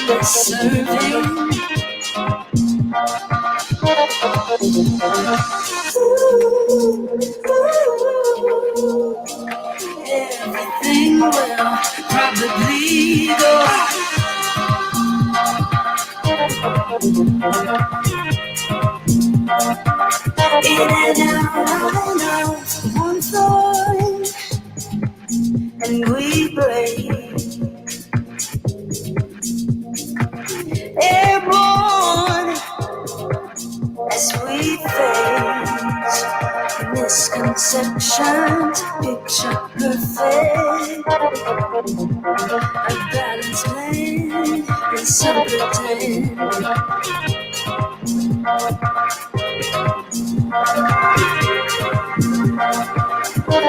endless serving. Everything will probably go in and out of one thorn, and we break. Airborne as we face misconceptions, picture perfect. A balanced plan and some pretend.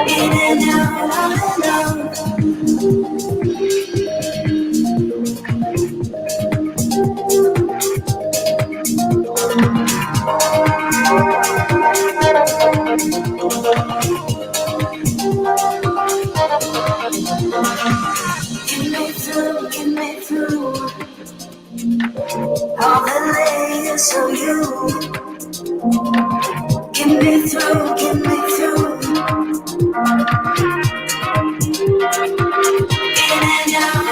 In and out. Get me through all the layers of you. Get me through. In and out.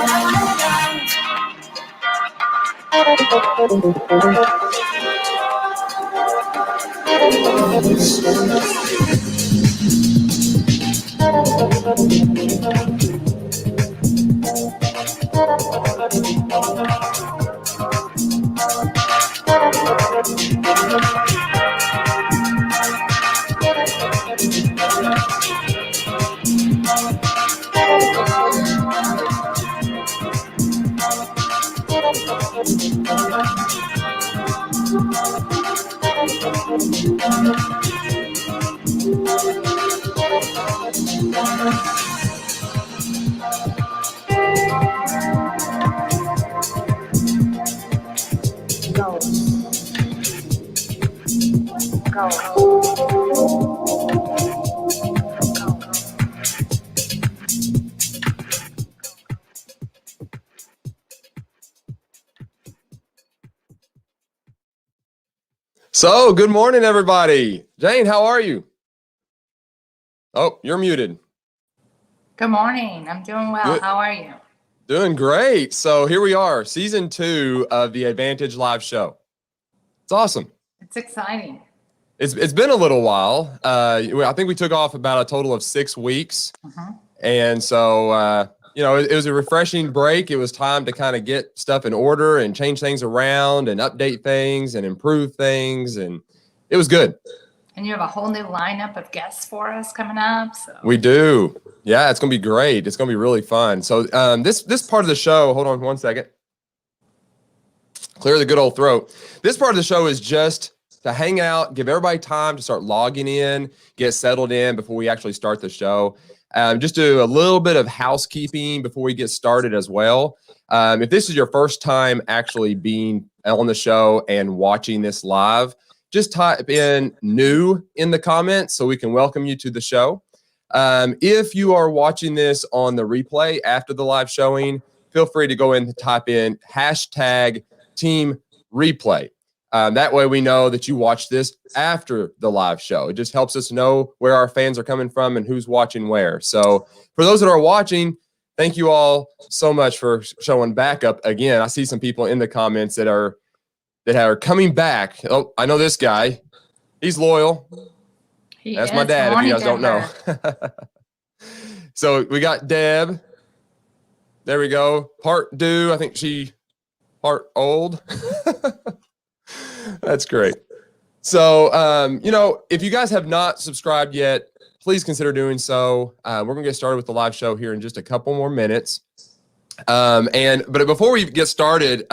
So, good morning, everybody. Jane, how are you? Oh, you're muted. Good morning. I'm doing well. How are you? Doing great. So here we are, season 2 of the Advantage Live show. It's awesome. It's exciting. It's been a little while. I think we took off about a total of 6 weeks. And so, it was a refreshing break. It was time to kind of get stuff in order and change things around and update things and improve things. And it was good. And you have a whole new lineup of guests for us coming up. So we do. Yeah, it's going to be great. It's going to be really fun. So this part of the show, hold on one second. Clear the good old throat. This part of the show is just to hang out, give everybody time to start logging in, get settled in before we actually start the show. Just do a little bit of housekeeping before we get started as well. If this is your first time actually being on the show and watching this live, just type in new in the comments so we can welcome you to the show. If you are watching this on the replay after the live showing, feel free to go in and type in #team replay. That way we know that you watched this after the live show. It just helps us know where our fans are coming from and who's watching where. So for those that are watching, thank you all so much for showing back up again. I see some people in the comments that are coming back. Oh, I know this guy. He's loyal. That's my dad, if you guys don't know. So we got Deb. There we go. Part due. I think she part old. That's great. So, if you guys have not subscribed yet, please consider doing so. We're going to get started with the live show here in just a couple more minutes. But before we get started,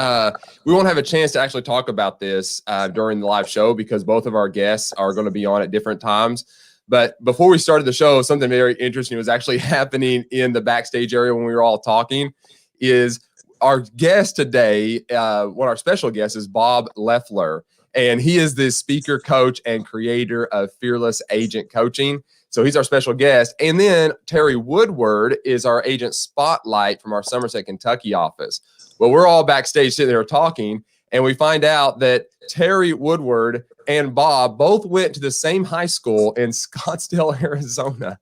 we won't have a chance to actually talk about this during the live show because both of our guests are going to be on at different times. But before we started the show, something very interesting was actually happening in the backstage area when we were all talking. Is our guest today, one of our special guests is Bob Loeffler, and he is the speaker, coach, and creator of Fearless Agent Coaching. So he's our special guest. And then Teri Woodward is our agent spotlight from our Somerset, Kentucky office. Well, we're all backstage sitting there talking, and we find out that Teri, Woodward, and Bob both went to the same high school in Scottsdale, Arizona.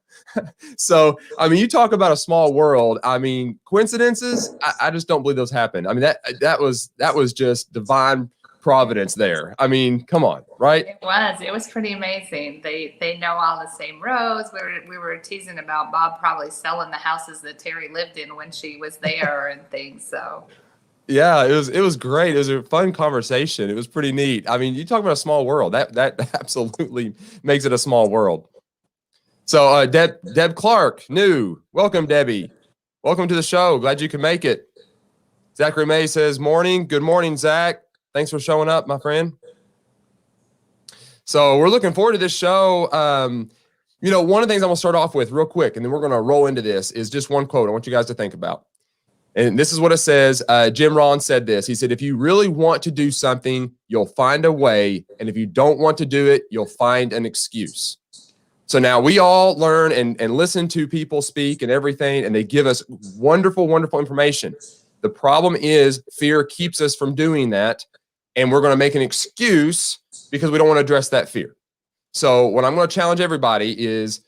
So, I mean, you talk about a small world. I mean, coincidences, I just don't believe those happen. I mean, that was just divine providence there. I mean, come on, right? It was pretty amazing. They know all the same roads. We were teasing about Bob probably selling the houses that Teri lived in when she was there and things. So yeah, it was great. It was a fun conversation. It was pretty neat. I mean, you talk about a small world. That absolutely makes it a small world. So Deb Clark, new. Welcome, Debbie. Welcome to the show. Glad you can make it. Zachary May says, morning. Good morning, Zach. Thanks for showing up, my friend. So we're looking forward to this show. One of the things I'm going to start off with real quick, and then we're going to roll into this, is just one quote I want you guys to think about. And this is what it says. Jim Rohn said this. He said, if you really want to do something, you'll find a way. And if you don't want to do it, you'll find an excuse. So now we all learn and listen to people speak and everything, and they give us wonderful, wonderful information. The problem is fear keeps us from doing that, and we're going to make an excuse because we don't want to address that fear. So what I'm going to challenge everybody is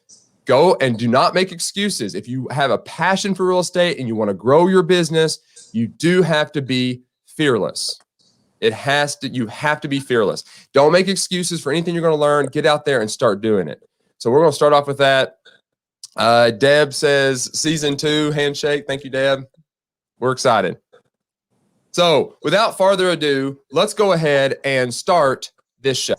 go and do not make excuses. If you have a passion for real estate and you want to grow your business, you do have to be fearless. You have to be fearless. Don't make excuses for anything you're going to learn. Get out there and start doing it. So we're going to start off with that. Deb says season 2 handshake. Thank you, Deb. We're excited. So without further ado, let's go ahead and start this show.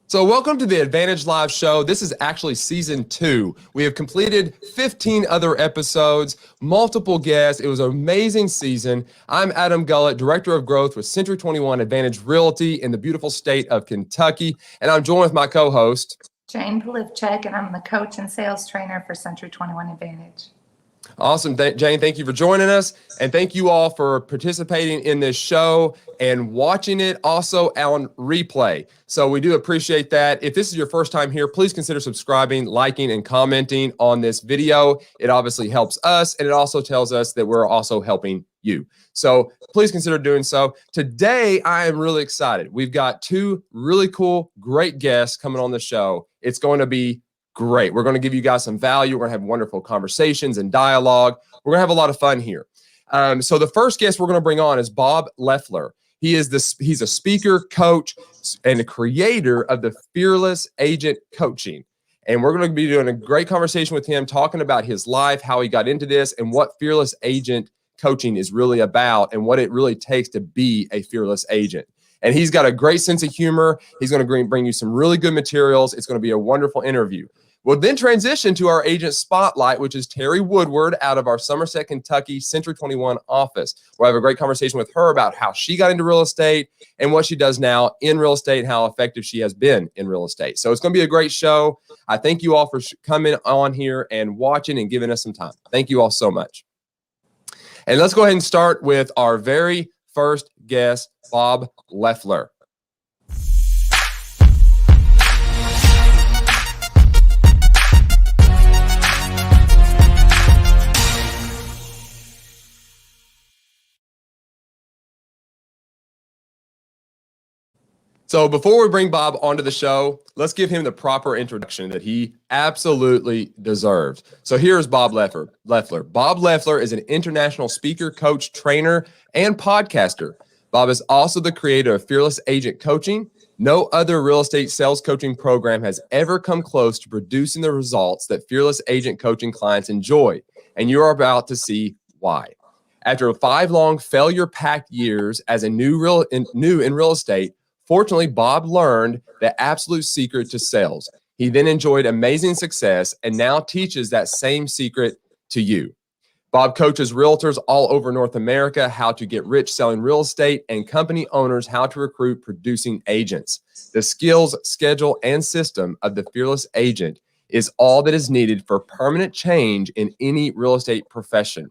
So welcome to the Advantage Live show. This is actually season 2. We have completed 15 other episodes, multiple guests. It was an amazing season. I'm Adam Gullett, Director of Growth with Century 21 Advantage Realty in the beautiful state of Kentucky. And I'm joined with my co-host, Jane Polivchek, and I'm the coach and sales trainer for Century 21 Advantage. Awesome. Jane, thank you for joining us. And thank you all for participating in this show and watching it also on replay. So we do appreciate that. If this is your first time here, please consider subscribing, liking, and commenting on this video. It obviously helps us, and it also tells us that we're also helping you. So please consider doing so. Today, I am really excited. We've got 2 really cool, great guests coming on the show. It's going to be great. We're going to give you guys some value. We're going to have wonderful conversations and dialogue. We're going to have a lot of fun here. So the first guest we're going to bring on is Bob Loeffler. He's a speaker, coach, and the creator of the Fearless Agent Coaching. And we're going to be doing a great conversation with him, talking about his life, how he got into this, and what Fearless Agent Coaching is really about, and what it really takes to be a fearless agent. And he's got a great sense of humor. He's going to bring you some really good materials. It's going to be a wonderful interview. We'll then transition to our agent spotlight, which is Teri Woodward out of our Somerset, Kentucky Century 21 office. We'll have a great conversation with her about how she got into real estate and what she does now in real estate and how effective she has been in real estate. So it's going to be a great show. I thank you all for coming on here and watching and giving us some time. Thank you all so much. And let's go ahead and start with our very first guest, Bob Loeffler. So before we bring Bob onto the show, let's give him the proper introduction that he absolutely deserves. So here's Bob Loeffler. Bob Loeffler is an international speaker, coach, trainer, and podcaster. Bob is also the creator of Fearless Agent Coaching. No other real estate sales coaching program has ever come close to producing the results that Fearless Agent Coaching clients enjoy, and you're about to see why. After 5 long failure-packed years as a new in real estate, fortunately, Bob learned the absolute secret to sales. He then enjoyed amazing success and now teaches that same secret to you. Bob coaches realtors all over North America how to get rich selling real estate and company owners how to recruit producing agents. The skills, schedule, and system of the Fearless Agent is all that is needed for permanent change in any real estate profession.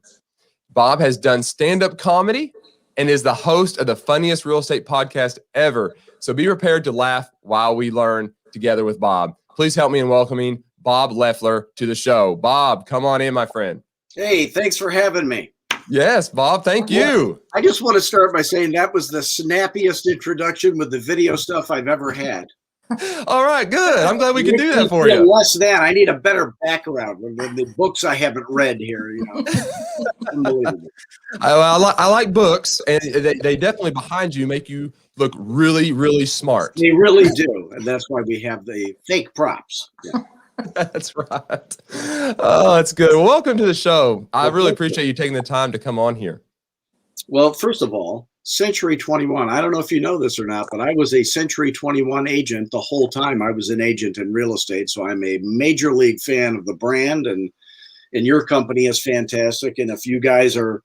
Bob has done stand-up comedy and is the host of the funniest real estate podcast ever. So be prepared to laugh while we learn together with Bob. please help me in welcoming Bob Loeffler to the show. Bob, come on in, my friend. Hey, thanks for having me. Yes, Bob, thank you. I just want to start by saying that was the snappiest introduction with the video stuff I've ever had. All right, good. I'm glad we can do that for Yeah, you. less than. I need a better background with the books I haven't read here. You know, unbelievable. I like books, and they definitely behind you make you look really, really smart. They really do, and that's why we have the fake props. Yeah. That's right. Oh, that's good. Welcome to the show. I really appreciate you taking the time to come on here. Well, first of all, Century 21. I don't know if you know this or not, but I was a Century 21 agent the whole time I was an agent in real estate. So I'm a major league fan of the brand, and your company is fantastic. And if you guys are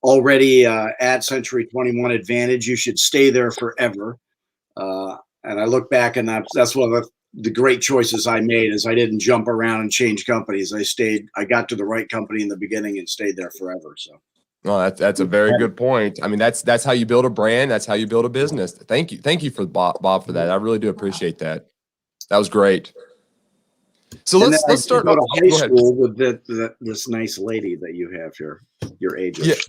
already at Century 21 Advantage, you should stay there forever. And I look back, and that's one of the great choices I made is I didn't jump around and change companies. I got to the right company in the beginning and stayed there forever. So. Oh, that's a very good point. I mean, that's how you build a brand. That's how you build a business. Thank you for Bob for that. I really do appreciate that. That was great. So let's start. Go to high school with this nice lady that you have here, your agent.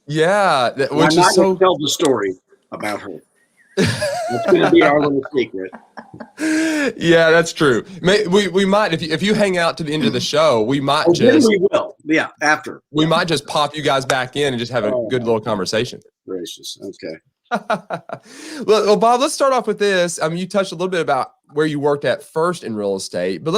Yeah. I'm not going to tell the story about her. That's going to be our little secret. Yeah, that's true. We might, if you hang out to the end of the show, we might Then we will. Yeah, after. We might just pop you guys back in and just have a good little conversation. Gracious. Okay. Well, Bob, let's start off with this. I mean, you touched a little bit about where you worked at first in real estate, but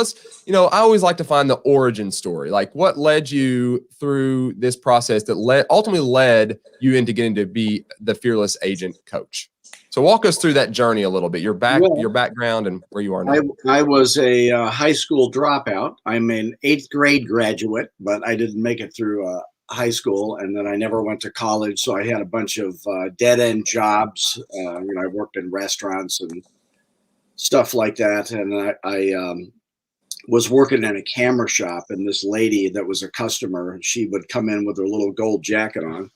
I always like to find the origin story. Like what led you through this process that ultimately led you into getting to be the fearless agent coach. So walk us through that journey a little bit, your background and where you are now. I was a high school dropout. I'm an 8th grade graduate, but I didn't make it through high school, and then I never went to college. So I had a bunch of dead-end jobs. I worked in restaurants and stuff like that. And I was working in a camera shop, and this lady that was a customer, she would come in with her little gold jacket on,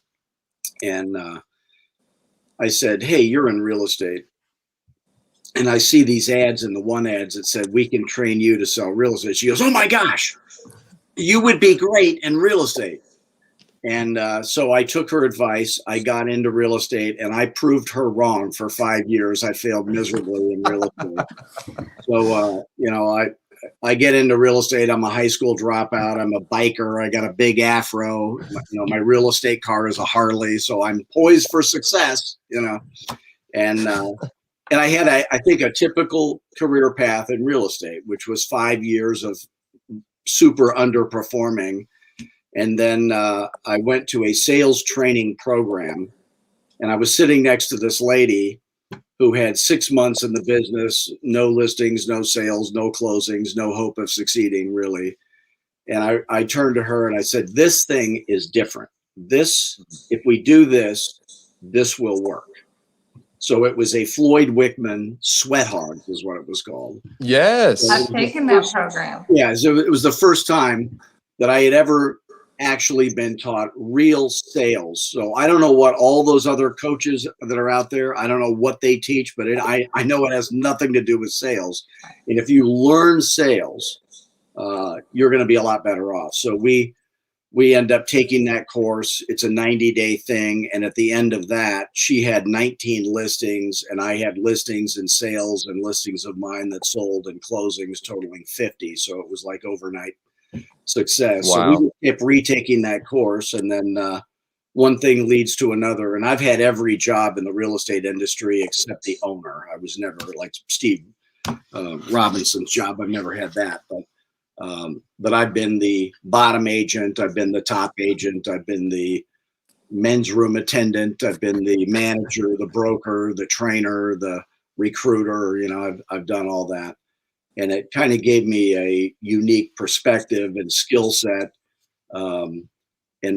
and I said, "Hey, you're in real estate." And I see these ads, in the one ads that said, "We can train you to sell real estate." She goes, "Oh my gosh, you would be great in real estate." And so I took her advice. I got into real estate, and I proved her wrong for 5 years. I failed miserably in real estate. So, I get into real estate. I'm a high school dropout. I'm a biker. I got a big afro. My real estate car is a Harley. So I'm poised for success, and I had, I think, a typical career path in real estate, which was 5 years of super underperforming. And then I went to a sales training program, and I was sitting next to this lady who had 6 months in the business, no listings, no sales, no closings, no hope of succeeding, really. And I turned to her and I said, "This thing is different. If we do this, this will work." So it was a Floyd Wickman Sweat Hogs is what it was called. Yes. I've taken that program. Yeah, so it was the first time that I had ever actually been taught real sales. So I don't know what all those other coaches that are out there, I don't know what they teach, but I know it has nothing to do with sales. And if you learn sales, you're going to be a lot better off. So we end up taking that course. It's a 90-day thing. And at the end of that, she had 19 listings, and I had listings and sales and listings of mine that sold and closings totaling 50. So it was like overnight success. Wow. So we kept retaking that course, and then one thing leads to another. And I've had every job in the real estate industry except the owner. I was never like Steve Robinson's job. I've never had that, but I've been the bottom agent. I've been the top agent. I've been the men's room attendant. I've been the manager, the broker, the trainer, the recruiter. I've done all that. And it kind of gave me a unique perspective and skill set. And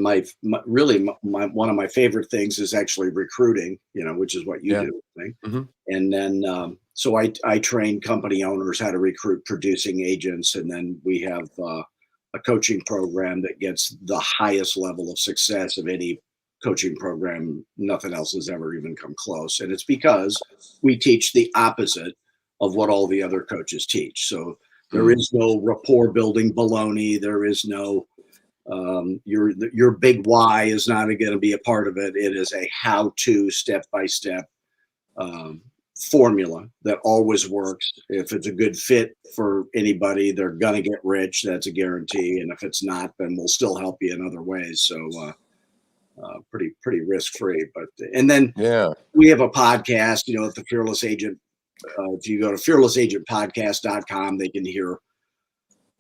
one of my favorite things is actually recruiting, which is what you do, I think. Mm-hmm. And then, so I train company owners how to recruit producing agents. And then we have a coaching program that gets the highest level of success of any coaching program. Nothing else has ever even come close. And it's because we teach the opposite of what all the other coaches teach. So There is no rapport building baloney. There is no your big why is not going to be a part of it. It is a how-to step-by-step formula that always works. If it's a good fit for anybody, they're going to get rich. That's a guarantee. And if it's not, then we'll still help you in other ways. So pretty risk-free. And then we have a podcast, at the Fearless Agent. If you go to fearlessagentpodcast.com, they can hear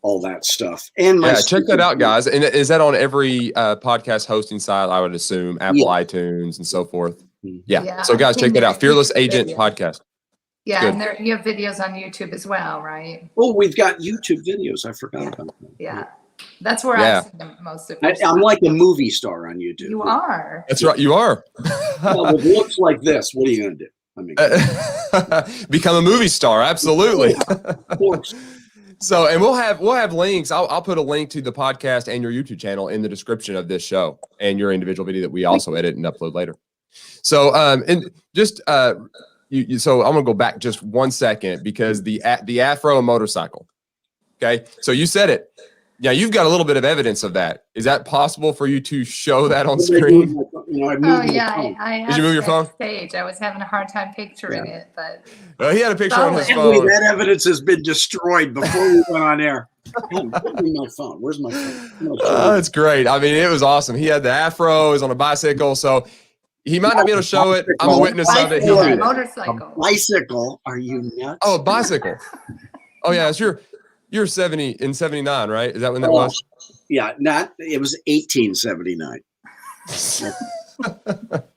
all that stuff. And check that out, guys. And is that on every podcast hosting site? I would assume Apple, iTunes, and so forth. Yeah. So guys, check that out. Fearless Agent Podcast. Yeah, and you have videos on YouTube as well, right? Oh, we've got YouTube videos. I forgot about that. Yeah. That's where I've seen most of it. I'm like a movie star on YouTube. You are. That's right. You are. Well, it looks like this. What are you going to do? I mean, become a movie star. Absolutely. Of course. So, and we'll have links. I'll put a link to the podcast and your YouTube channel in the description of this show and your individual video that we also edit and upload later. So, and just so I'm gonna go back just 1 second because the Afro motorcycle. Okay, so you said it. Yeah, you've got a little bit of evidence of that. Is that possible for you to show that on screen? I Did you move your phone? Stage. I was having a hard time picturing it, but he had a picture on his phone. That evidence has been destroyed before we went on air. Give me my phone. Where's my phone? That's great. I mean, it was awesome. He had the Afro. He was on a bicycle, so he might not be able to show it. I'm a witness of it. Motorcycle. A bicycle? Are you nuts? Oh, a bicycle. Oh yeah, it's you're 70 in 79, right? Is that when that was? Yeah, it was 1879.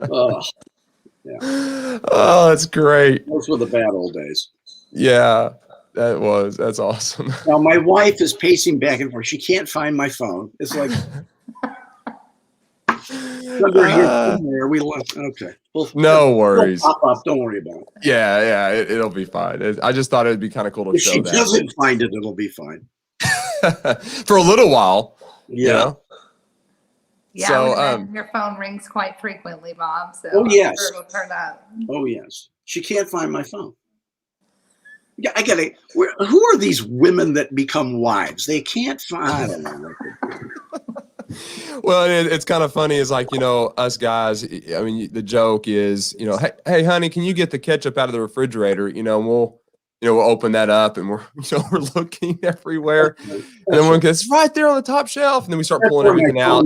Oh, yeah. Oh, that's great. Those were the bad old days. Yeah, that's awesome. Now my wife is pacing back and forth. She can't find my phone. It's like under here somewhere. Okay. No worries. Pop up. Don't worry about it. Yeah, it'll be fine. I just thought it'd be kind of cool to if show she that. doesn't find it, it'll be fine. For a little while. Yeah. You know? Yeah, so, your phone rings quite frequently, Bob. So yes. I'm sure it'll turn up. Oh yes. She can't find my phone. Yeah, I get it. Who are these women that become wives? They can't find. I don't know. Well, it's kind of funny. It's like, us guys, I mean, the joke is, hey, honey, can you get the ketchup out of the refrigerator? And we'll open that up and we're looking everywhere. And then one gets right there on the top shelf. And then we start pulling everything out.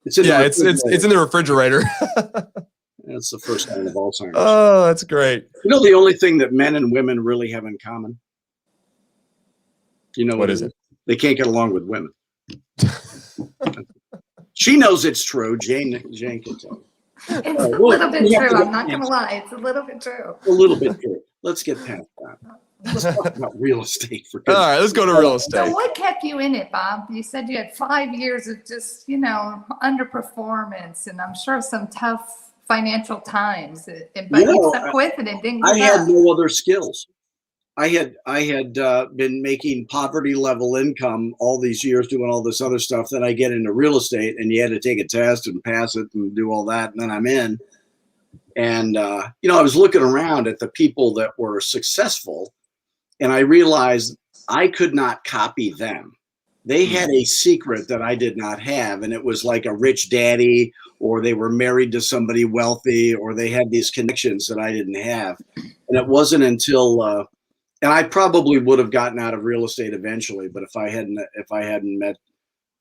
It's in the refrigerator. That's the first sign of Alzheimer's. Oh, that's great. The only thing that men and women really have in common? What is it? They can't get along with women. She knows it's true. Jane can tell. It's a little bit true. I'm not going to lie. It's a little bit true. A little bit true. Let's get past that. Let's talk about real estate. All right, let's go to real estate. So what kept you in it, Bob? You said you had 5 years of just, underperformance, and I'm sure some tough financial times. But you stuck with it and didn't give I had no other skills. I had been making poverty level income all these years doing all this other stuff. Then I get into real estate and you had to take a test and pass it and do all that. And then I'm in. And, I was looking around at the people that were successful and I realized I could not copy them. They had a secret that I did not have. And it was like a rich daddy, or they were married to somebody wealthy, or they had these connections that I didn't have. And it wasn't until, and I probably would have gotten out of real estate eventually, but if I hadn't met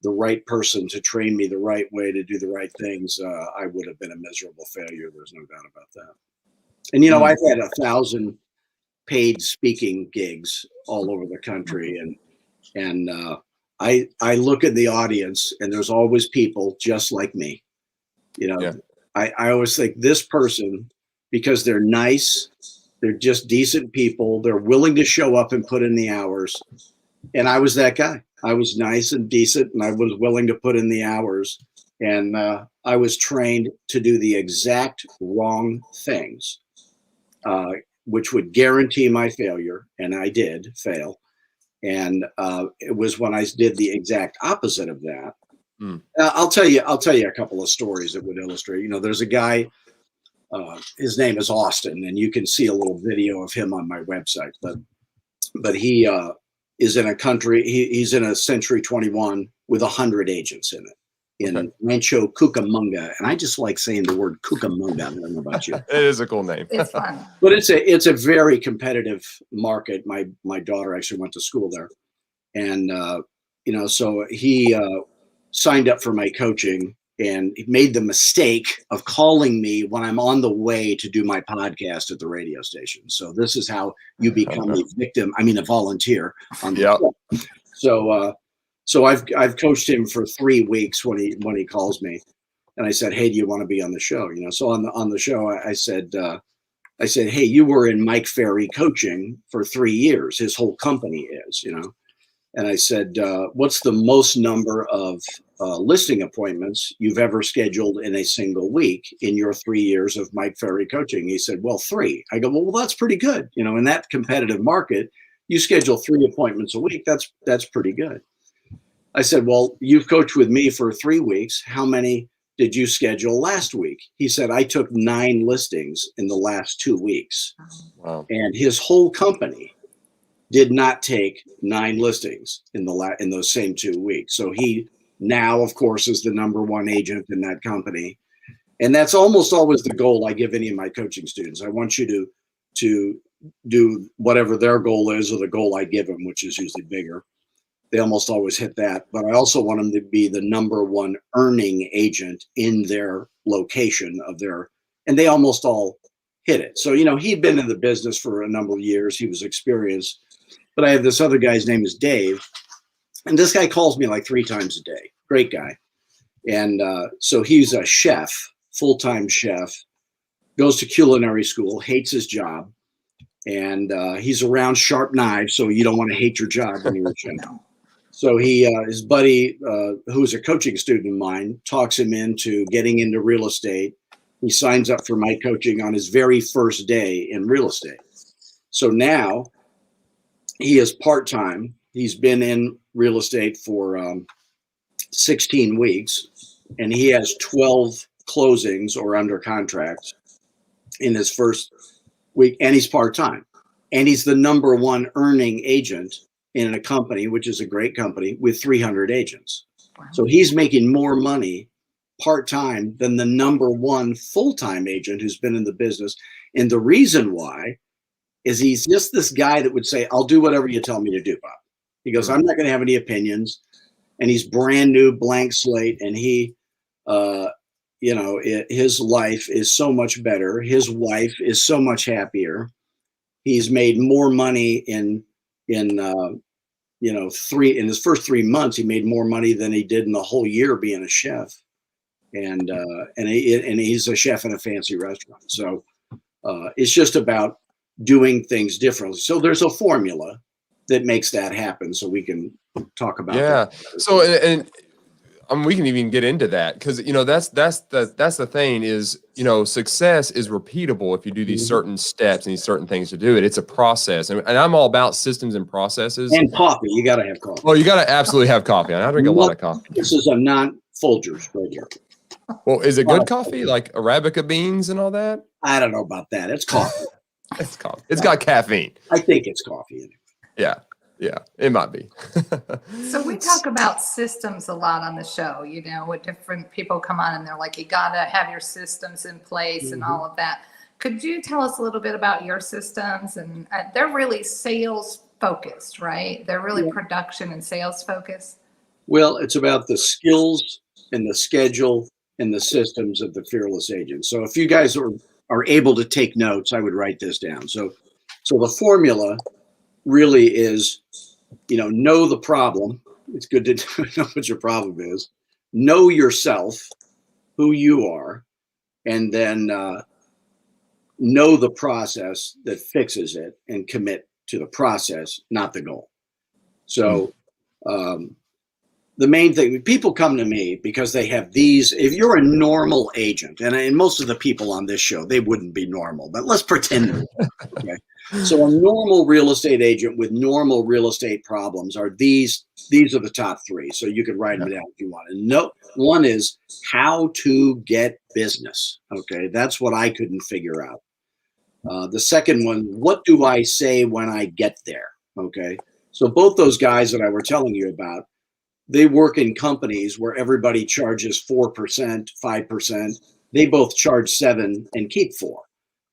the right person to train me the right way to do the right things, I would have been a miserable failure. There's no doubt about that. And I've had 1,000 paid speaking gigs all over the country, and I look at the audience, and there's always people just like me. I always think this person, because they're nice. They're just decent people. They're willing to show up and put in the hours. And I was that guy. I was nice and decent, and I was willing to put in the hours. And I was trained to do the exact wrong things, which would guarantee my failure. And I did fail. And it was when I did the exact opposite of that. I'll tell you a couple of stories that would illustrate. There's a guy. His name is Austin, and you can see a little video of him on my website. But he is in a country. He's in a Century 21 with 100 agents in it. In Rancho Cucamonga, and I just like saying the word Cucamonga. I don't know about you. It is a cool name. It's fun. But it's a very competitive market. My daughter actually went to school there, and so he signed up for my coaching, and he made the mistake of calling me when I'm on the way to do my podcast at the radio station. So this is how you become a volunteer on the show. So I've coached him for 3 weeks when he calls me, and I said, "Hey, do you want to be on the show?" So on the show, I said, "Hey, you were in Mike Ferry coaching for 3 years. His whole company is, And I said, "What's the most number of listing appointments you've ever scheduled in a single week in your 3 years of Mike Ferry coaching?" He said, "Well, 3." I go, "Well, that's pretty good. In that competitive market, you schedule 3 appointments a week. That's pretty good." I said, "Well, you've coached with me for 3 weeks. How many did you schedule last week?" He said, "I took 9 listings in the last 2 weeks." Wow. And his whole company did not take 9 listings in those same 2 weeks. So he now, of course, is the number 1 agent in that company. And that's almost always the goal I give any of my coaching students. I want you to do whatever their goal is, or the goal I give them, which is usually bigger. They almost always hit that, but I also want them to be the number 1 earning agent in their location and they almost all hit it. So, he'd been in the business for a number of years. He was experienced, but I have this other guy's name is Dave, and this guy calls me like 3 times a day. Great guy. And so he's a chef, full-time chef, goes to culinary school, hates his job, and he's around sharp knives. So you don't want to hate your job when you're a chef. So his buddy, who's a coaching student of mine, talks him into getting into real estate. He signs up for my coaching on his very first day in real estate. So now he is part-time. He's been in real estate for 16 weeks, and he has 12 closings or under contract in his first week, and he's part-time. And he's the number 1 earning agent in a company, which is a great company, with 300 agents. Wow. So he's making more money part-time than the number 1 full-time agent who's been in the business. And the reason why is he's just this guy that would say, "I'll do whatever you tell me to do, Bob." He goes, "I'm not going to have any opinions." And he's brand new, blank slate. And he, his life is so much better. His wife is so much happier. He's made more money in his first 3 months. He made more money than he did in the whole year being a chef. And he's a chef in a fancy restaurant. So it's just about doing things differently. So there's a formula that makes that happen. So we can talk about that. So and we can even get into that, because that's the thing is, success is repeatable if you do these certain steps and these certain things to do it. It's a process, and I'm all about systems and processes. And coffee, you got to have coffee. Oh, you got to absolutely have coffee. I drink a lot of coffee. This is a non-Folgers right here. Well, is it good coffee, like Arabica beans and all that? I don't know about that. It's coffee. It's coffee. It's got caffeine. I think it's coffee in it. Yeah, it might be. So we talk about systems a lot on the show, with different people come on and they're like, you got to have your systems in place and all of that. Could you tell us a little bit about your systems? And they're really sales focused, right? They're really production and sales focused. Well, it's about the skills and the schedule and the systems of the fearless agent. So if you guys are able to take notes, I would write this down. So the formula really is, know the problem. It's good to know what your problem is. Know yourself, who you are, and then know the process that fixes it and commit to the process, not the goal. So the main thing, people come to me because they have these. If you're a normal agent, and most of the people on this show, they wouldn't be normal, but let's pretend. Okay. So a normal real estate agent with normal real estate problems are these are the top 3. So you could write them down if you want. And one is how to get business. Okay. That's what I couldn't figure out. The second one, what do I say when I get there? Okay. So both those guys that I were telling you about, they work in companies where everybody charges 4%, 5%. They both charge 7 and keep 4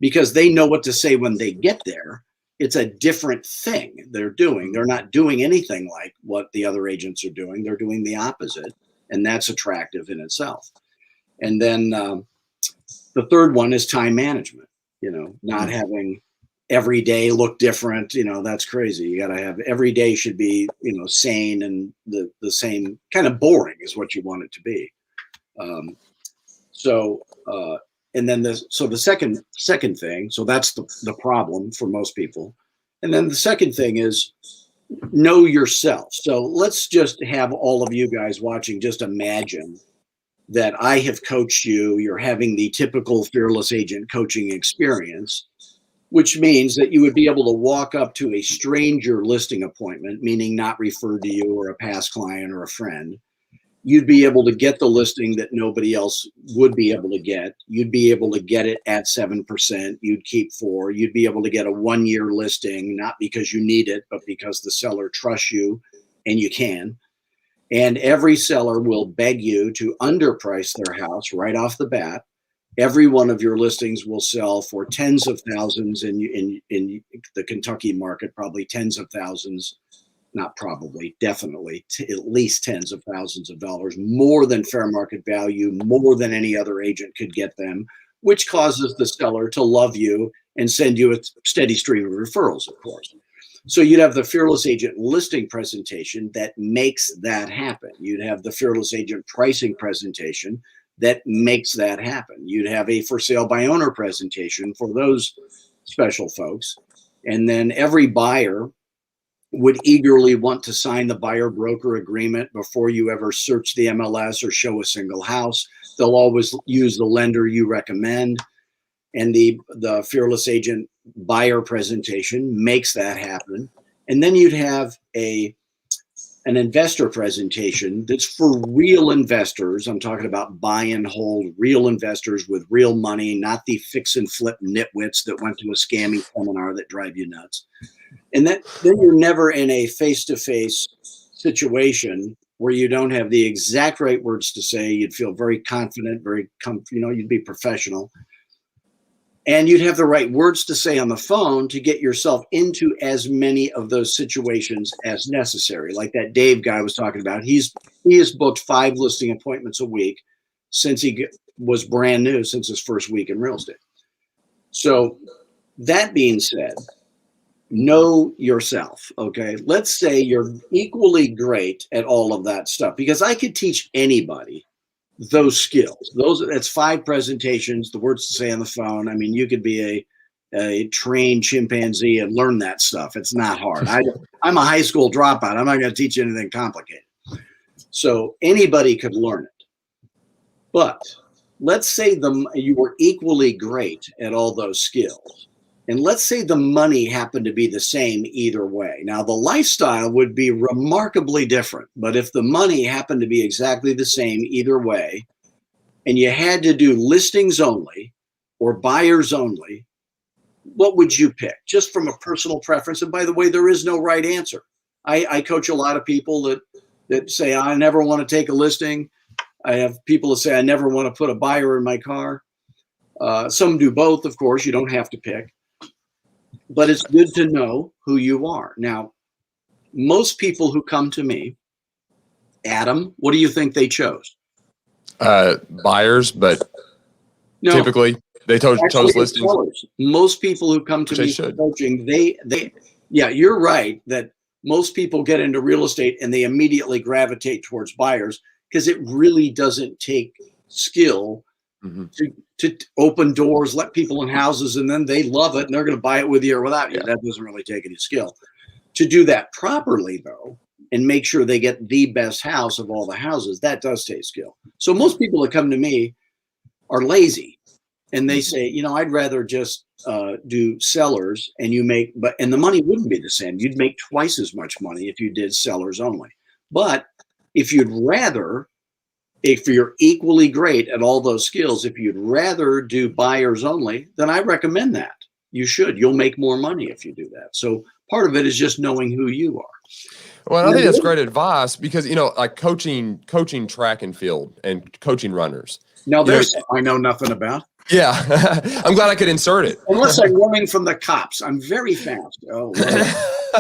because they know what to say when they get there. It's a different thing they're doing. They're not doing anything like what the other agents are doing. They're doing the opposite, and that's attractive in itself. And then the third one is time management, not having every day look different. That's crazy. You got to have every day should be, sane and the same kind of boring is what you want it to be. And then the second thing, so that's the problem for most people. And then the second thing is know yourself. So let's just have all of you guys watching, just imagine that I have coached you. You're having the typical fearless agent coaching experience, which means that you would be able to walk up to a stranger listing appointment, meaning not referred to you or a past client or a friend. You'd be able to get the listing that nobody else would be able to get. You'd be able to get it at 7%. You'd keep 4. You'd be able to get a 1-year listing, not because you need it, but because the seller trusts you and you can. And every seller will beg you to underprice their house right off the bat. Every one of your listings will sell for tens of thousands in the Kentucky market, probably tens of thousands. Not probably, definitely, at least tens of thousands of dollars, more than fair market value, more than any other agent could get them, which causes the seller to love you and send you a steady stream of referrals, of course. So you'd have the Fearless Agent listing presentation that makes that happen. You'd have the Fearless Agent pricing presentation that makes that happen. You'd have a for sale by owner presentation for those special folks. And then every buyer would eagerly want to sign the buyer broker agreement before you ever search the MLS or show a single house. They'll always use the lender you recommend. And the Fearless Agent buyer presentation makes that happen. And then you'd have an investor presentation that's for real investors. I'm talking about buy and hold, real investors with real money, not the fix and flip nitwits that went to a scammy seminar that drive you nuts. And then you're never in a face-to-face situation where you don't have the exact right words to say. You'd feel very confident, you'd be professional. And you'd have the right words to say on the phone to get yourself into as many of those situations as necessary. Like that Dave guy was talking about. He has booked 5 listing appointments a week since he was brand new, since his first week in real estate. So that being said, know yourself, okay? Let's say you're equally great at all of that stuff, because I could teach anybody those skills. That's 5 presentations, the words to say on the phone. I mean, you could be a trained chimpanzee and learn that stuff. It's not hard. I'm a high school dropout. I'm not going to teach you anything complicated. So anybody could learn it. But let's say you were equally great at all those skills. And let's say the money happened to be the same either way. Now, the lifestyle would be remarkably different. But if the money happened to be exactly the same either way, and you had to do listings only or buyers only, what would you pick? Just from a personal preference. And by the way, there is no right answer. I coach a lot of people that say, I never want to take a listing. I have people that say, I never want to put a buyer in my car. Some do both, of course. You don't have to pick. But it's good to know who you are. Now, most people who come to me, Adam, what do you think they chose? Buyers, but no, typically they chose listings. Sellers. Most people who come to me for coaching, yeah, you're right that most people get into real estate and they immediately gravitate towards buyers because it really doesn't take skill to open doors, let people in houses, and then they love it and they're going to buy it with you or without you. That doesn't really take any skill. To do that properly, though, and make sure they get the best house of all the houses, that does take skill. So most people that come to me are lazy and they say, I'd rather just do sellers and and the money wouldn't be the same. You'd make twice as much money if you did sellers only. But if you're equally great at all those skills, if you'd rather do buyers only, then I recommend that. You should. You'll make more money if you do that. So part of it is just knowing who you are. Well, I think that's great advice because, like coaching track and field and coaching runners. Now, there's I know nothing about. Yeah. I'm glad I could insert it. Unless I'm running from the cops. I'm very fast. Oh,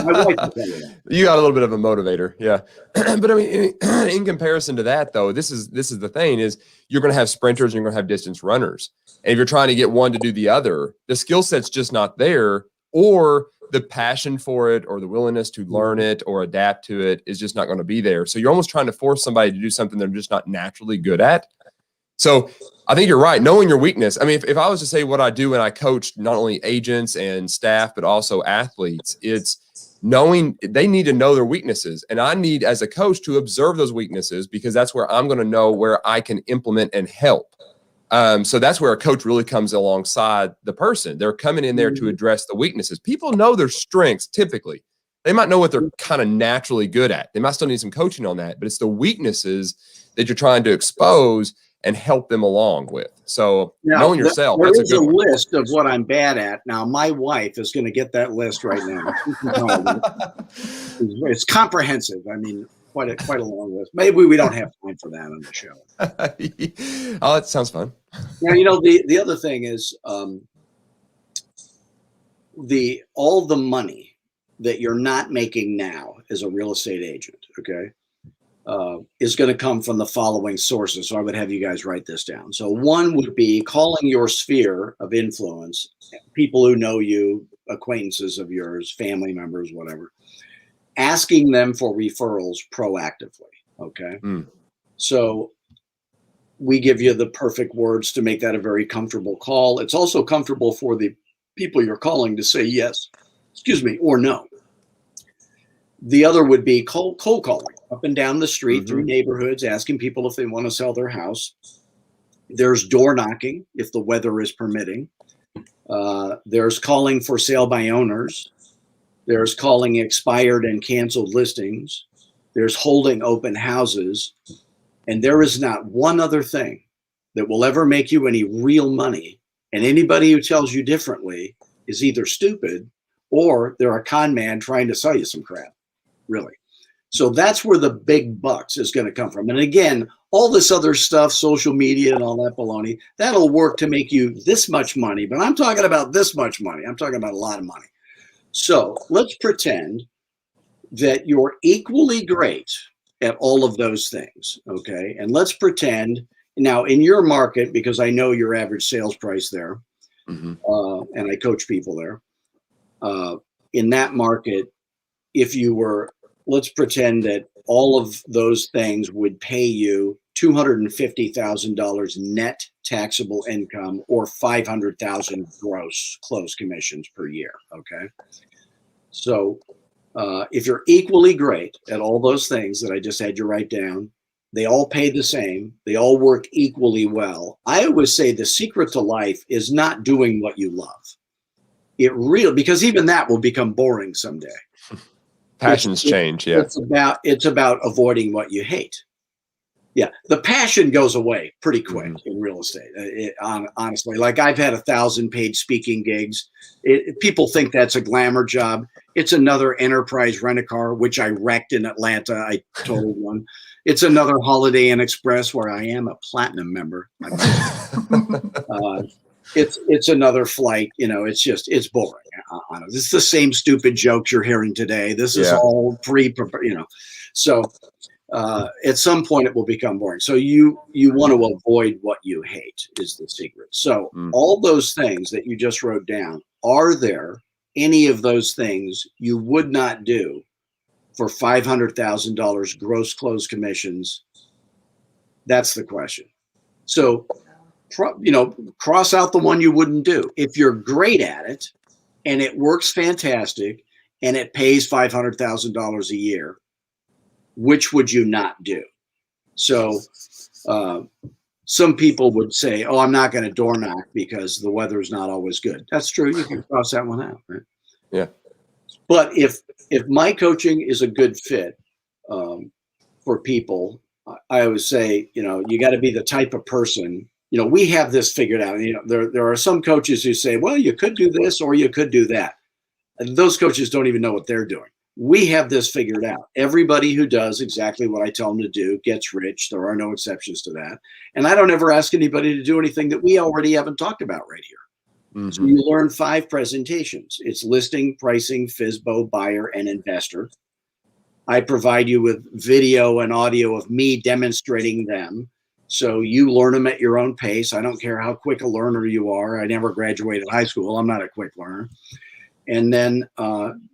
my wife will tell you that. You got a little bit of a motivator. Yeah. But I mean, in comparison to that, though, this is the thing is you're going to have sprinters and you're going to have distance runners. And if you're trying to get one to do the other, the skill set's just not there, or the passion for it or the willingness to learn it or adapt to it is just not going to be there. So you're almost trying to force somebody to do something they're just not naturally good at. So I think you're right. Knowing your weakness. I mean, if I was to say what I do when I coach not only agents and staff, but also athletes, it's knowing they need to know their weaknesses. And I need, as a coach, to observe those weaknesses because that's where I'm going to know where I can implement and help. So that's where a coach really comes alongside the person. They're coming in there to address the weaknesses. People know their strengths typically. They might know what they're kind of naturally good at. They might still need some coaching on that, but it's the weaknesses that you're trying to expose and help them along with. So now, knowing yourself, there that's is a list of what I'm bad at. Now, my wife is going to get that list right now. It's comprehensive. I mean, quite a long list. Maybe we don't have time for that on the show. Oh, that sounds fun. Now, the other thing is all the money that you're not making now as a real estate agent, okay, is going to come from the following sources. So I would have you guys write this down. So one would be calling your sphere of influence, people who know you, acquaintances of yours, family members, whatever, asking them for referrals proactively. Okay. So we give you the perfect words to make that a very comfortable call. It's also comfortable for the people you're calling to say yes, or no. The other would be cold calling up and down the street through neighborhoods, asking people if they want to sell their house. There's door knocking if the weather is permitting. There's calling for sale by owners. There's calling expired and canceled listings. There's holding open houses. And there is not one other thing that will ever make you any real money. And anybody who tells you differently is either stupid or they're a con man trying to sell you some crap, really. So that's where the big bucks is going to come from. And again, all this other stuff, social media and all that baloney, that'll work to make you this much money. But I'm talking about this much money. I'm talking about a lot of money. So let's pretend that you're equally great at all of those things, okay? And let's pretend now in your market, because I know your average sales price there, and I coach people there, in that market, if you were, let's pretend that all of those things would pay you $250,000 net taxable income or $500,000 gross close commissions per year, okay? So if you're equally great at all those things that I just had you write down, they all pay the same, they all work equally well. I always say the secret to life is not doing what you love. Because even that will become boring someday. Passions change. Yeah. It's about avoiding what you hate. Yeah. The passion goes away pretty quick in real estate. Honestly, like I've had 1,000 paid speaking gigs. People think that's a glamour job. It's another Enterprise Rent-A-Car, which I wrecked in Atlanta. I totaled one. It's another Holiday Inn Express where I am a platinum member. It's another flight, it's boring. It's the same stupid jokes you're hearing today. This is all pre-prepared, So at some point it will become boring. So you want to avoid what you hate is the secret. So all those things that you just wrote down, are there any of those things you would not do for $500,000 gross close commissions? That's the question. So cross out the one you wouldn't do. If you're great at it and it works fantastic and it pays $500,000 a year, which would you not do? So some people would say, oh, I'm not going to door knock because the weather is not always good. That's true. You can cross that one out, right? Yeah. But if my coaching is a good fit for people, I always say, you got to be the type of person. We have this figured out. There are some coaches who say, well, you could do this or you could do that. those coaches don't even know what they're doing. We have this figured out. Everybody who does exactly what I tell them to do gets rich. There are no exceptions to that. And I don't ever ask anybody to do anything that we already haven't talked about right here. So you learn 5 presentations. It's listing, pricing, FSBO, buyer, and investor. I provide you with video and audio of me demonstrating them. So you learn them at your own pace. I don't care how quick a learner you are. I never graduated high school. I'm not a quick learner. And then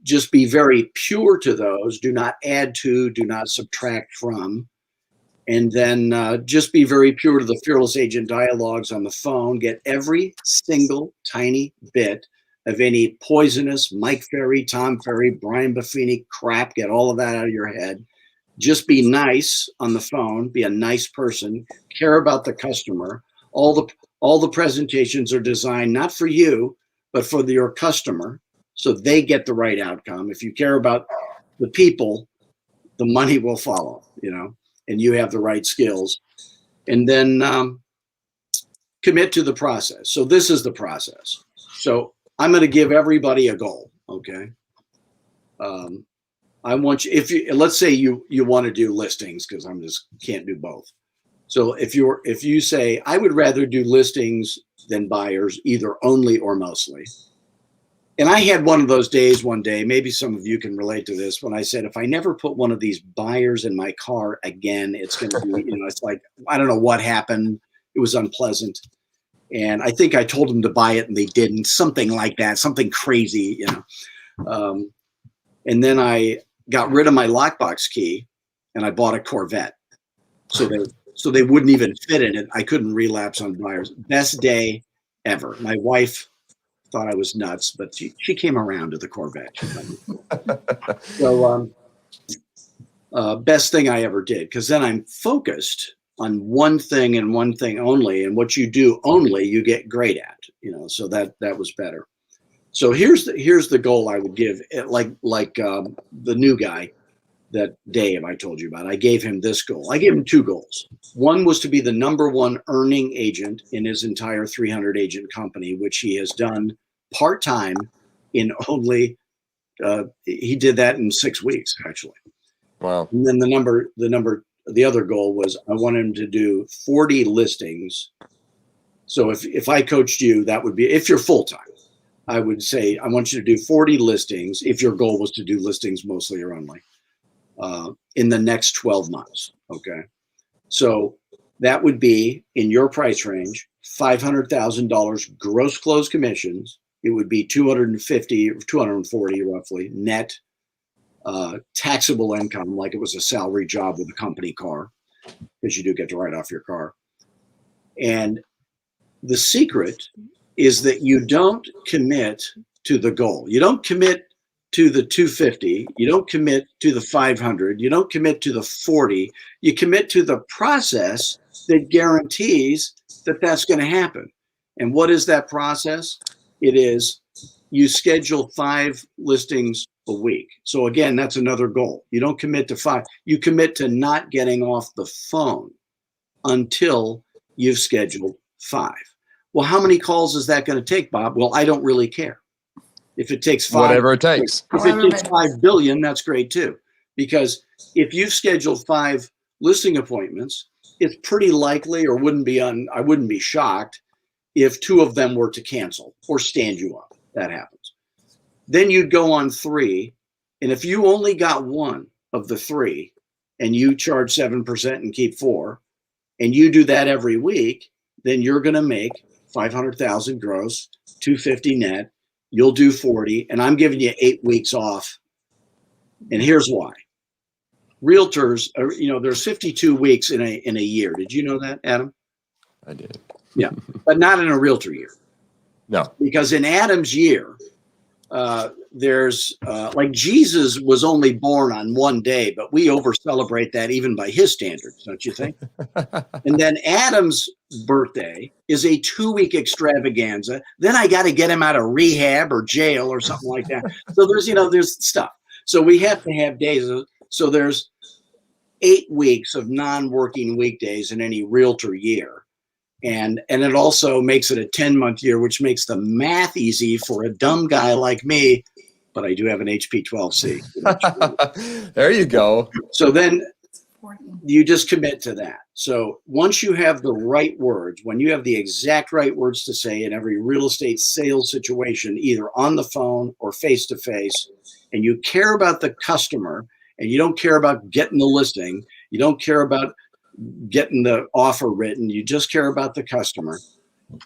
just be very pure to those. Do not add to, do not subtract from. And then just be very pure to the Fearless Agent dialogues on the phone. Get every single tiny bit of any poisonous Mike Ferry, Tom Ferry, Brian Buffini crap. Get all of that out of your head. Just be nice on the phone. Be a nice person. Care about the customer. All the presentations are designed not for you, but for your customer, so they get the right outcome. If you care about the people, the money will follow, and you have the right skills. And then commit to the process. So this is the process. So I'm going to give everybody a goal, okay? I want you, let's say you want to do listings, because I'm just can't do both. So if you say, I would rather do listings than buyers, either only or mostly. And I had one of those days one day, maybe some of you can relate to this, when I said, if I never put one of these buyers in my car again, it's going to be, it's like, I don't know what happened. It was unpleasant. And I think I told them to buy it and they didn't, something like that, something crazy, and then I got rid of my lockbox key and I bought a Corvette. So they wouldn't even fit in it. I couldn't relapse on buyers. Best day ever. My wife thought I was nuts, but she came around to the Corvette. So best thing I ever did, because then I'm focused on one thing and one thing only, and what you do only you get great at, so that was better. So here's the goal I would give, like the new guy that Dave I told you about. I gave him this goal. I gave him 2 goals. One was to be the #1 earning agent in his entire 300 agent company, which he has done part-time in only, he did that in 6 weeks, actually. Wow. And then the other goal was I wanted him to do 40 listings. So if I coached you, that would be, if you're full-time, I would say, I want you to do 40 listings if your goal was to do listings mostly or only in the next 12 months. Okay. So that would be in your price range, $500,000 gross close commissions. It would be 250 or 240 roughly net taxable income, like it was a salary job with a company car, because you do get to write off your car. And the secret is that you don't commit to the goal. You don't commit to the 250. You don't commit to the 500. You don't commit to the 40. You commit to the process that guarantees that that's going to happen. And what is that process? It is you schedule 5 listings a week. So again, that's another goal. You don't commit to 5. You commit to not getting off the phone until you've scheduled 5. Well, how many calls is that going to take, Bob? Well, I don't really care. If it takes 5, whatever it takes. If it takes 5 billion, that's great too. Because if you've scheduled 5 listing appointments, it's pretty likely, or I wouldn't be shocked if 2 of them were to cancel or stand you up. That happens. Then you'd go on 3. And if you only got 1 of the 3 and you charge 7% and keep 4, and you do that every week, then you're going to make 500,000 gross, 250 net. You'll do 40, and I'm giving you 8 weeks off. And here's why. Realtors are, there's 52 weeks in a year. Did you know that, Adam? I did. Yeah, but not in a realtor year. No. Because in Adam's year, there's like Jesus was only born on one day, but we over celebrate that even by his standards, don't you think? And then Adam's birthday is a 2-week extravaganza. Then I got to get him out of rehab or jail or something like that. So there's stuff. So we have to have days. So there's 8 weeks of non-working weekdays in any realtor year. And it also makes it a 10-month year, which makes the math easy for a dumb guy like me. but I do have an HP 12C. There you go. So then you just commit to that. So once you have the right words, when you have the exact right words to say in every real estate sales situation, either on the phone or face to face, and you care about the customer and you don't care about getting the listing, you don't care about getting the offer written, you just care about the customer,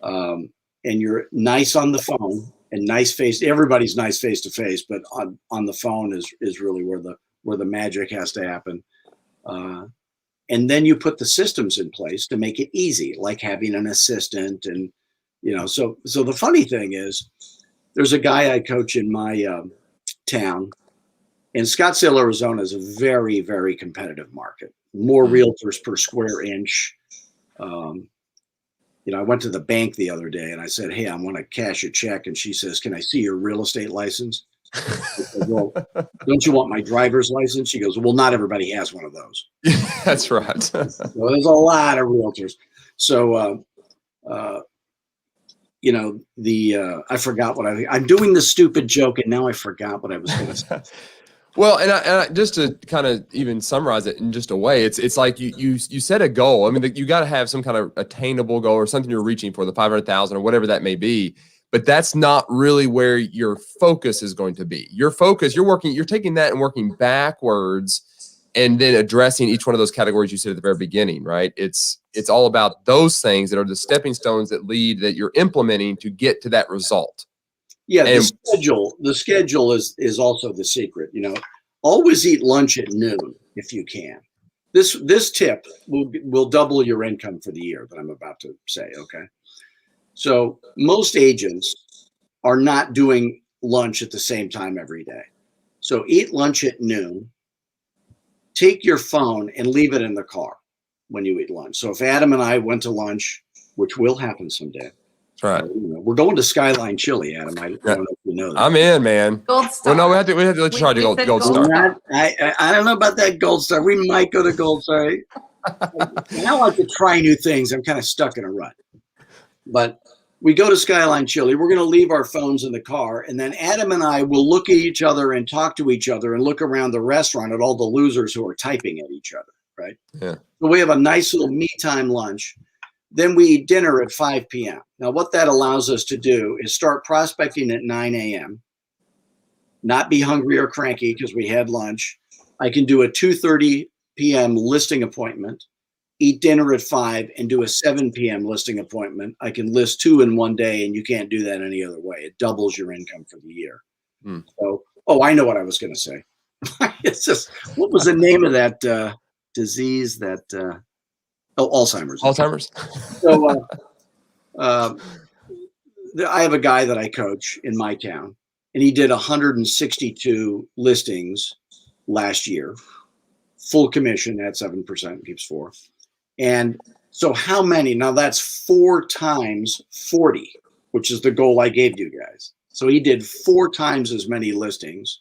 and you're nice on the phone and nice face. Everybody's nice face to face, but on the phone is really where the magic has to happen. And then you put the systems in place to make it easy, like having an assistant. And, so the funny thing is there's a guy I coach in my town, and Scottsdale, Arizona is a very, very competitive market. More realtors per square inch. I went to the bank the other day and I said, hey, I want to cash a check. And she says, can I see your real estate license? I said, well, don't you want my driver's license? She goes, well, not everybody has one of those. That's right. Well, there's a lot of realtors. So, I forgot what I'm doing the stupid joke, and now I forgot what I was going to say. Well, and I just to kind of even summarize it in just a way, it's like you set a goal. I mean, you got to have some kind of attainable goal or something you're reaching for, the 500,000 or whatever that may be. But that's not really where your focus is going to be. Your focus, you're taking that and working backwards and then addressing each one of those categories you said at the very beginning, right? It's all about those things that are the stepping stones that you're implementing to get to that result. Yeah, the schedule is also the secret. Always eat lunch at noon if you can. This tip will double your income for the year that I'm about to say. Okay. So most agents are not doing lunch at the same time every day. So eat lunch at noon, take your phone and leave it in the car when you eat lunch. So if Adam and I went to lunch, which will happen someday. Right. We're going to Skyline Chili, Adam. I don't know if you know that. I'm in, man. Gold Star. Well, no, we have to let you try to Gold Star. I don't know about that Gold Star. We might go to Gold Star. I like to try new things. I'm kind of stuck in a rut. But we go to Skyline Chili. We're going to leave our phones in the car. And then Adam and I will look at each other and talk to each other and look around the restaurant at all the losers who are typing at each other. Right. Yeah. So we have a nice little me time lunch. Then we eat dinner at 5 p.m. Now, what that allows us to do is start prospecting at 9 a.m., not be hungry or cranky because we had lunch. I can do a 2:30 p.m. listing appointment, eat dinner at 5, and do a 7 p.m. listing appointment. I can list 2 in one day, and you can't do that any other way. It doubles your income for the year. So, I know what I was going to say. It's just, what was the name of that disease that Alzheimer's. Alzheimer's. So I have a guy that I coach in my town, and he did 162 listings last year, full commission at 7%, keeps 4. And so how many? Now that's 4 times 40, which is the goal I gave you guys. So he did 4 times as many listings.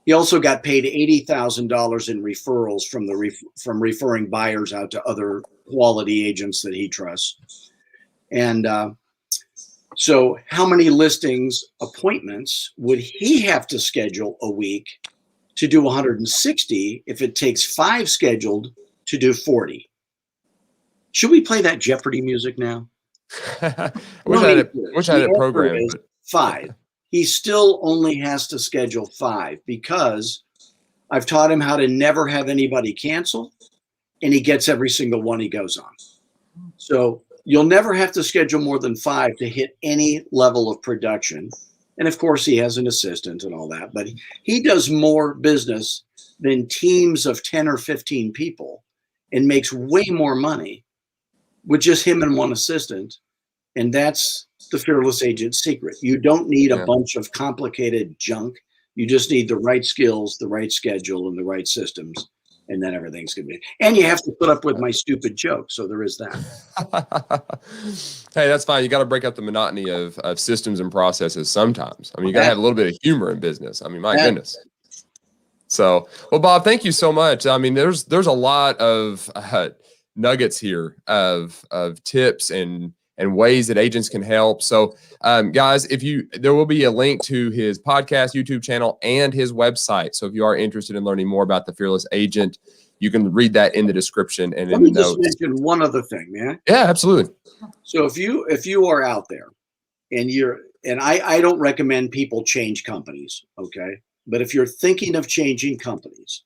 He also got paid $80,000 in referrals from referring buyers out to other quality agents that he trusts. And so how many listings appointments would he have to schedule a week to do 160 if it takes 5 scheduled to do 40? Should we play that Jeopardy music now? Wish I had it programmed. 5. He still only has to schedule 5 because I've taught him how to never have anybody cancel, and he gets every single one he goes on. So you'll never have to schedule more than 5 to hit any level of production. And of course, he has an assistant and all that, but he does more business than teams of 10 or 15 people and makes way more money with just him and one assistant. And that's the fearless agent secret. You don't need a bunch of complicated junk. You just need the right skills, the right schedule, and the right systems. And then everything's going to be. And you have to put up with my stupid joke. So there is that. Hey, that's fine. You got to break up the monotony of systems and processes sometimes. I mean, you got to have a little bit of humor in business. I mean, my goodness. So, well, Bob, thank you so much. I mean, there's a lot of nuggets here of tips and and ways that agents can help. So guys, there will be a link to his podcast, YouTube channel, and his website. So if you are interested in learning more about the Fearless Agent, you can read that in the description and in the notes. Let me just mention one other thing, man. Yeah, absolutely. So if you are out there and I don't recommend people change companies, okay? But if you're thinking of changing companies,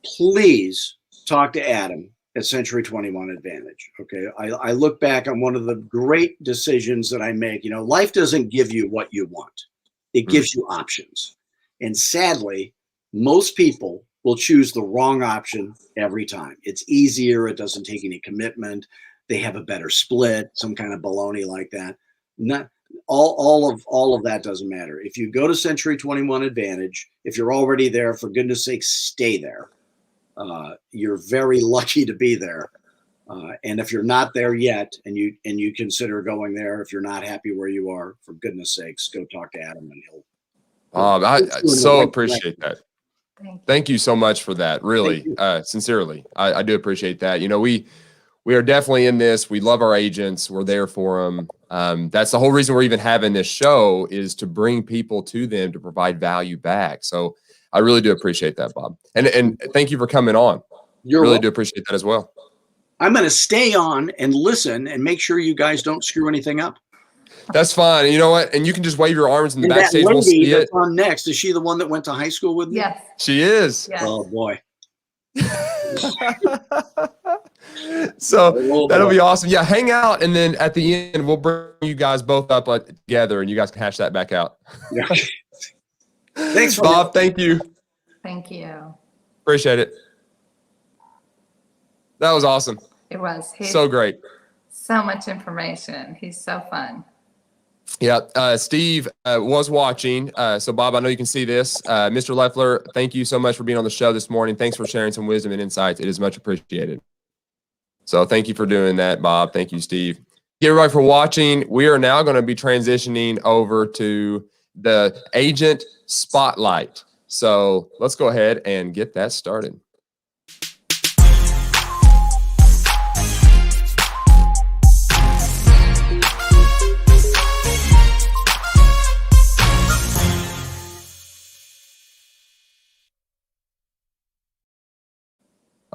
please talk to Adam at Century 21 Advantage. Okay. I look back on one of the great decisions that I make. Life doesn't give you what you want. It gives you options. And sadly, most people will choose the wrong option every time. It's easier. It doesn't take any commitment. They have a better split, some kind of baloney like that. Not all of that doesn't matter. If you go to Century 21 Advantage, if you're already there, for goodness sake, stay there. You're very lucky to be there. And if you're not there yet and you consider going there, if you're not happy where you are, for goodness sakes, go talk to Adam and he'll I so appreciate that. Thank you so much for that. Really, sincerely, I do appreciate that. We are definitely in this. We love our agents. We're there for them. That's the whole reason we're even having this show, is to bring people to them to provide value back. So I really do appreciate that, Bob. And thank you for coming on. Really welcome. Do appreciate that as well. I'm going to stay on and listen and make sure you guys don't screw anything up. That's fine. And you know what? And you can just wave your arms in the backstage. That lady we'll that's on next, is she the one that went to high school with me? Yes. She is. Yes. Oh, boy. So that'll be awesome. Yeah, hang out, and then at the end, we'll bring you guys both up together, and you guys can hash that back out. Yeah. Thanks, Bob. Thank you. Thank you. Appreciate it. That was awesome. It was. So great. So much information. He's so fun. Yeah. Steve was watching. So, Bob, I know you can see this. Mr. Loeffler, thank you so much for being on the show this morning. Thanks for sharing some wisdom and insights. It is much appreciated. So thank you for doing that, Bob. Thank you, Steve. Thank you, everybody, for watching. We are now going to be transitioning over to the Agent Spotlight. So let's go ahead and get that started.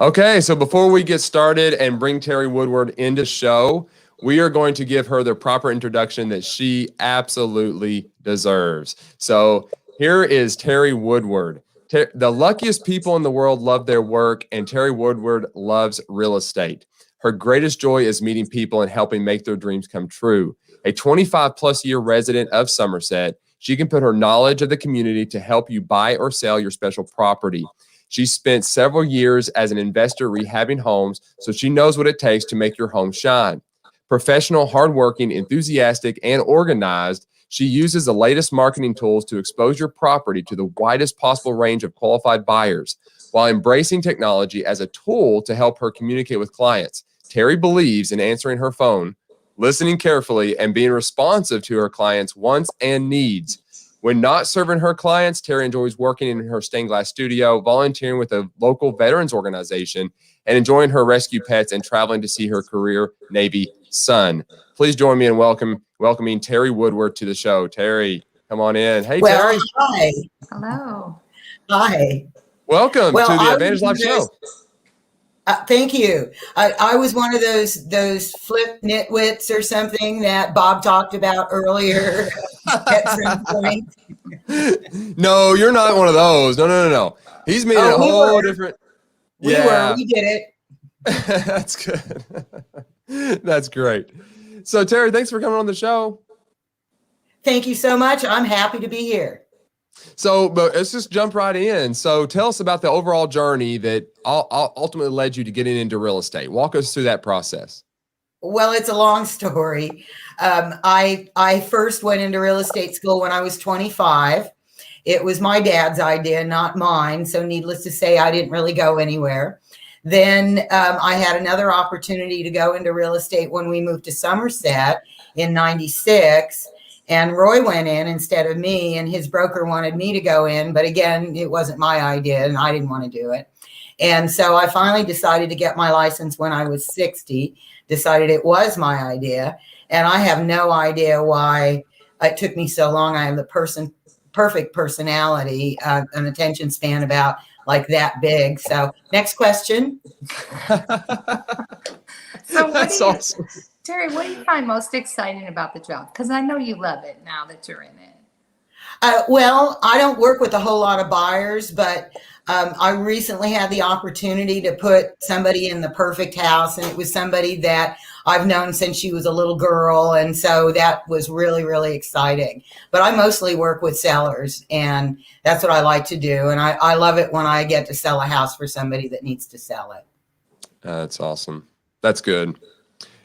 Okay, so before we get started and bring Teri Woodward into the show, we are going to give her the proper introduction that she absolutely deserves. So here is Teri Woodward. The luckiest people in the world love their work, and Teri Woodward loves real estate. Her greatest joy is meeting people and helping make their dreams come true. A 25-plus year resident of Somerset, she can put her knowledge of the community to help you buy or sell your special property. She spent several years as an investor rehabbing homes, so she knows what it takes to make your home shine. Professional, hardworking, enthusiastic, and organized, she uses the latest marketing tools to expose your property to the widest possible range of qualified buyers, while embracing technology as a tool to help her communicate with clients. Teri believes in answering her phone, listening carefully, and being responsive to her clients' wants and needs. When not serving her clients, Teri enjoys working in her stained glass studio, volunteering with a local veterans organization, and enjoying her rescue pets and traveling to see her career Navy son. Please join me in welcoming Teri Woodward to the show. Teri, come on in. Hey, Teri. Hi. Hello. Hi. Welcome to the Advantage Live show. Thank you. I was one of those flip nitwits or something that Bob talked about earlier at some point. No, you're not one of those. No. He's made a whole different. We did it. That's good. That's great. So, Teri, thanks for coming on the show. Thank you so much. I'm happy to be here. So, but let's just jump right in. So tell us about the overall journey that ultimately led you to getting into real estate. Walk us through that process. Well, it's a long story. I first went into real estate school when I was 25. It was my dad's idea, not mine. So needless to say, I didn't really go anywhere. Then I had another opportunity to go into real estate when we moved to Somerset in 96. And Roy went in instead of me, and his broker wanted me to go in. But again, it wasn't my idea, and I didn't want to do it. And so I finally decided to get my license when I was 60, decided it was my idea. And I have no idea why it took me so long. I have the perfect personality, an attention span about like that big. So next question. So That's awesome. Teri, what do you find most exciting about the job? Because I know you love it now that you're in it. Well, I don't work with a whole lot of buyers, but I recently had the opportunity to put somebody in the perfect house, and it was somebody that I've known since she was a little girl. And so that was really, really exciting. But I mostly work with sellers, and that's what I like to do. And I love it when I get to sell a house for somebody that needs to sell it. That's awesome. That's good.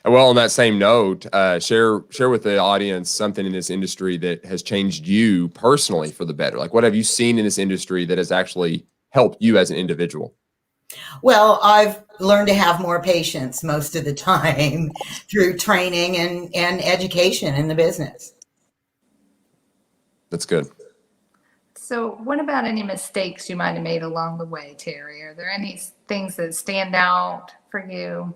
Well, on that same note, share with the audience something in this industry that has changed you personally for the better. Like, what have you seen in this industry that has actually helped you as an individual? Well, I've learned to have more patience most of the time through training and education in the business. That's good. So what about any mistakes you might have made along the way, Teri? Are there any things that stand out for you?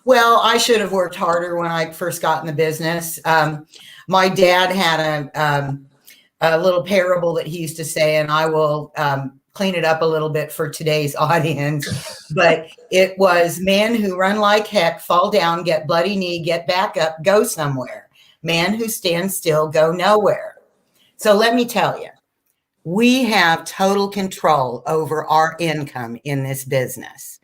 Well, I should have worked harder when I first got in the business. My dad had a little parable that he used to say, and I will clean it up a little bit for today's audience. But it was, man who run like heck, fall down, get bloody knee, get back up, go somewhere. Man who stands still, go nowhere. So let me tell you, we have total control over our income in this business.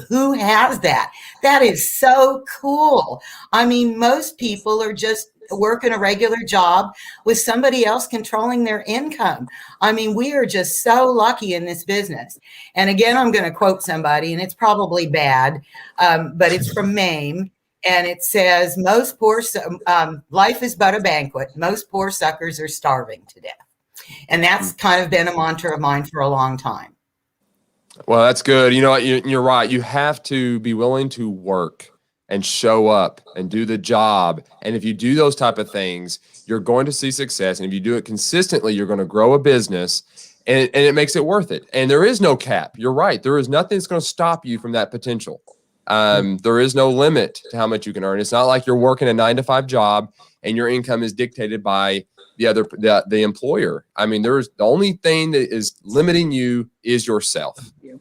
Who has that? That is so cool. I mean, most people are just working a regular job with somebody else controlling their income. I mean, we are just so lucky in this business. And again, I'm going to quote somebody, and it's probably bad, but it's from Mame. And it says, life is but a banquet. Most poor suckers are starving to death. And that's kind of been a mantra of mine for a long time. Well, that's good. You know, you're right. You have to be willing to work and show up and do the job. And if you do those type of things, you're going to see success. And if you do it consistently, you're going to grow a business, and it makes it worth it. And there is no cap. You're right. There is nothing that's going to stop you from that potential. There is no limit to how much you can earn. It's not like you're working a 9-to-5 job and your income is dictated by the employer. I mean, the only thing that is limiting you is yourself. Yeah.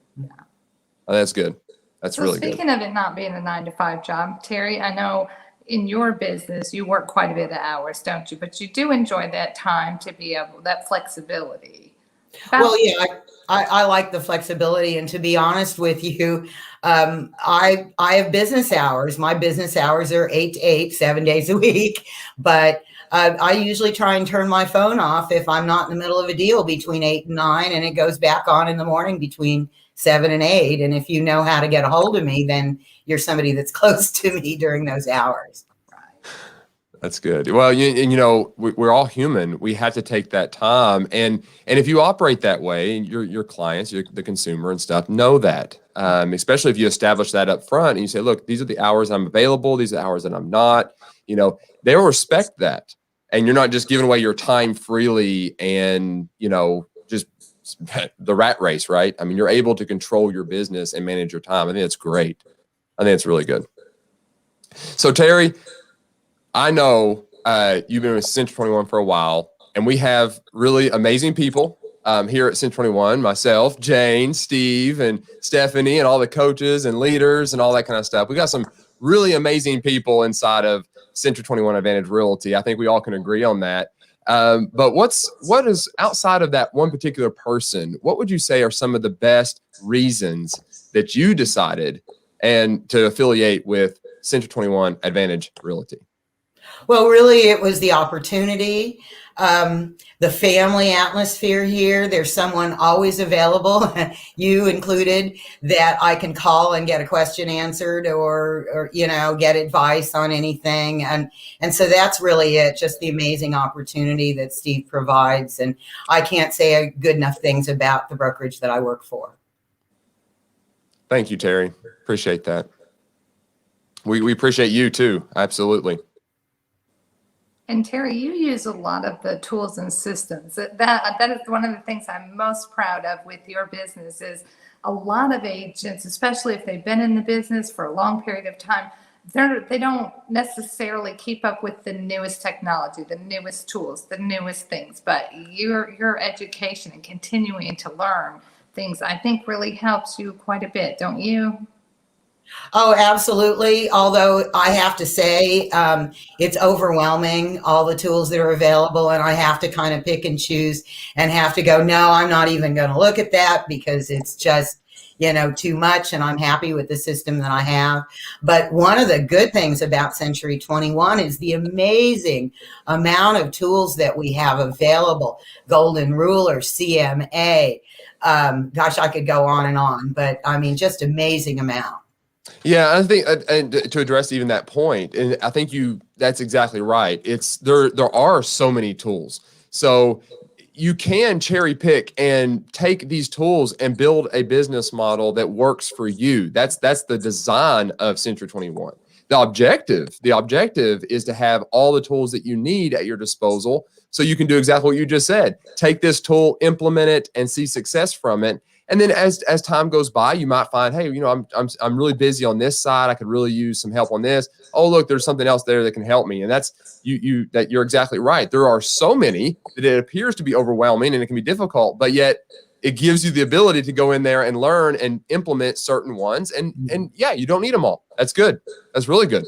Oh, that's good. That's So really good. speaking of it not being a 9-to-5 job, Teri, I know in your business you work quite a bit of hours, don't you? But you do enjoy that time to be able, that flexibility. Well, yeah, I like the flexibility. And to be honest with you, I have business hours. My business hours are 8 to 8, 7 days a week. But I usually try and turn my phone off if I'm not in the middle of a deal between 8 and 9, and it goes back on in the morning between 7 and 8. And if you know how to get a hold of me, then you're somebody that's close to me during those hours. That's good. Well, you know, we're all human. We have to take that time, and if you operate that way, your clients, the consumer and stuff, know that. Especially if you establish that up front and you say, look, these are the hours I'm available. These are the hours that I'm not. You know, they'll respect that, and you're not just giving away your time freely and just the rat race, right? I mean, you're able to control your business and manage your time. I think that's great. I think it's really good. So, Teri, I know you've been with Century 21 for a while, and we have really amazing people here at Century 21, myself, Jane, Steve, and Stephanie, and all the coaches and leaders and all that kind of stuff. We got some really amazing people inside of Century 21 Advantage Realty. I think we all can agree on that. But what is outside of that one particular person, what would you say are some of the best reasons that you decided and to affiliate with Century 21 Advantage Realty? Well, really, it was the opportunity, the family atmosphere here. There's someone always available, you included, that I can call and get a question answered or get advice on anything. And so that's really it, just the amazing opportunity that Steve provides. And I can't say good enough things about the brokerage that I work for. Thank you, Teri. Appreciate that. We appreciate you too. Absolutely. And Teri, you use a lot of the tools and systems. That is one of the things I'm most proud of with your business is a lot of agents, especially if they've been in the business for a long period of time, they don't necessarily keep up with the newest technology, the newest tools, the newest things. But your education and continuing to learn things, I think, really helps you quite a bit, don't you? Oh, absolutely. Although I have to say, it's overwhelming, all the tools that are available, and I have to kind of pick and choose and have to go, no, I'm not even going to look at that because it's just, too much, and I'm happy with the system that I have. But one of the good things about Century 21 is the amazing amount of tools that we have available. Golden Ruler, CMA. Gosh, I could go on, but I mean, just amazing amount. Yeah, I think, and to address even that point, and I think that's exactly right. It's there are so many tools. So you can cherry pick and take these tools and build a business model that works for you. That's the design of Century 21. The objective is to have all the tools that you need at your disposal so you can do exactly what you just said. Take this tool, implement it, and see success from it. And then as time goes by, you might find, hey, I'm really busy on this side. I could really use some help on this. Oh, look, there's something else there that can help me. And that's you're exactly right. There are so many that it appears to be overwhelming and it can be difficult, but yet it gives you the ability to go in there and learn and implement certain ones. And yeah, you don't need them all. That's good. That's really good.